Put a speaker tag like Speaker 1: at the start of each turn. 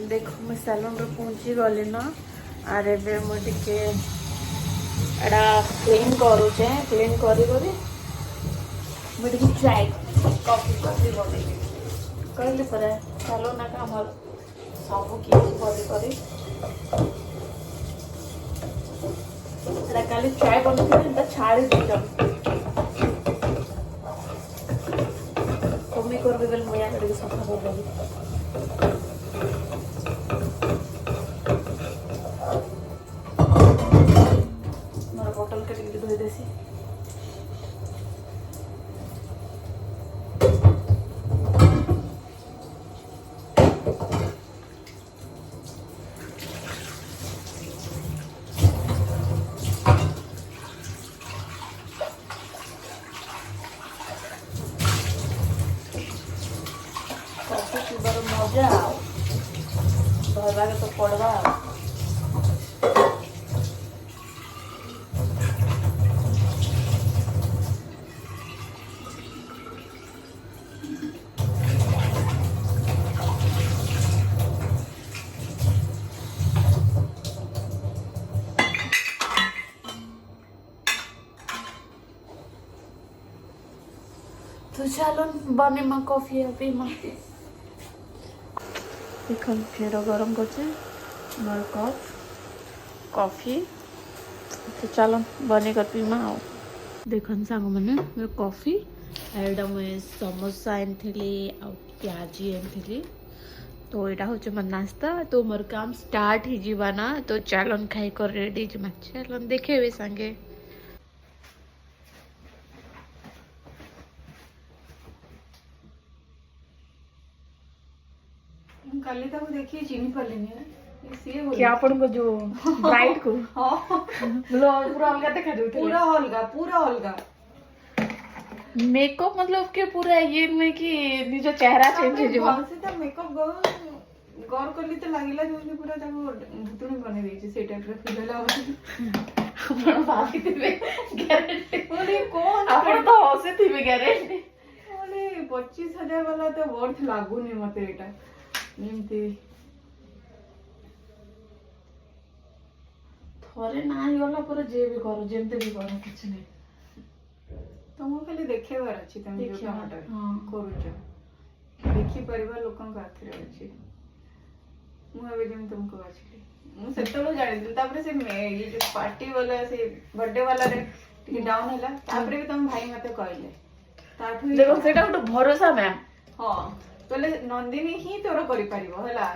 Speaker 1: देखो मैं सैलून रे पहुंची गली ना आरे बे मुझे के एडा क्लीन करूचे क्लीन करी करी मुझे के चाय कॉफी कॉफी बने कहली परे सैलून ना काम सब कि बड़ी करी एडा काली चाय बनती है छाड़ी दीजन तुम्हें कर बेल मुया करके सफा कर देबी मोर बोतल के टिके धोई देसी कॉफी पीबार मजा धरवा के तो पड़वा तो चलो बने माँ कॉफी पी माँ देखन फिर गरम करछे मोर कप कॉफी तो चलो बने कर पी माँ देखन सांग मैंने मोर कॉफी एडा मैं समोसा आनी आ प्याजी आनी तो यहाँ हूँ मोर नाश्ता तो मोर काम स्टार्ट ही जीवा ना तो चलन खाई कर रेडी जीमा चलन देखे सांगे
Speaker 2: काली तो देखिए चिन्ह पालिनी सी बोली
Speaker 1: क्या अपन को जो ब्राइड को मतलब पूरा अलग देखा दो
Speaker 2: पूरा अलगा
Speaker 1: मेकअप मतलब के पूरा ये में कि निजो चेहरा चेंज हो जीवा
Speaker 2: से तो मेकअप गौर करली तो लागिला जो पूरा ताको भुतुणी बने देछि से टाइप रे फील होला
Speaker 1: अपन भाभी देबे गारंटी
Speaker 2: बोले कौन
Speaker 1: अपन तो हसे थीबे गारंटी
Speaker 2: बोले 25,000 वाला तो वर्थ लागुनी मते एटा निमती
Speaker 1: थोरे ना ही गला पर जे भी करो जेमते भी करो कुछ नहीं
Speaker 2: तुम खाली देखेबार अछि तुम जो
Speaker 1: देखिया,
Speaker 2: कामटा
Speaker 1: हाँ।
Speaker 2: करूछ देखि परिवार लोकन का आखिर अछि मु अबे जेम तुमको आछली मु सेतलो जानि तापरे से ये जो पार्टी वाला से बर्थडे वाला रे टिके डाउन होला तापरे भी तुम भाई मते कहले ताठु
Speaker 1: देखो सेटा गोटे भरोसा मैम
Speaker 2: हां तले नंदिनी ही तोर करि परिबो होला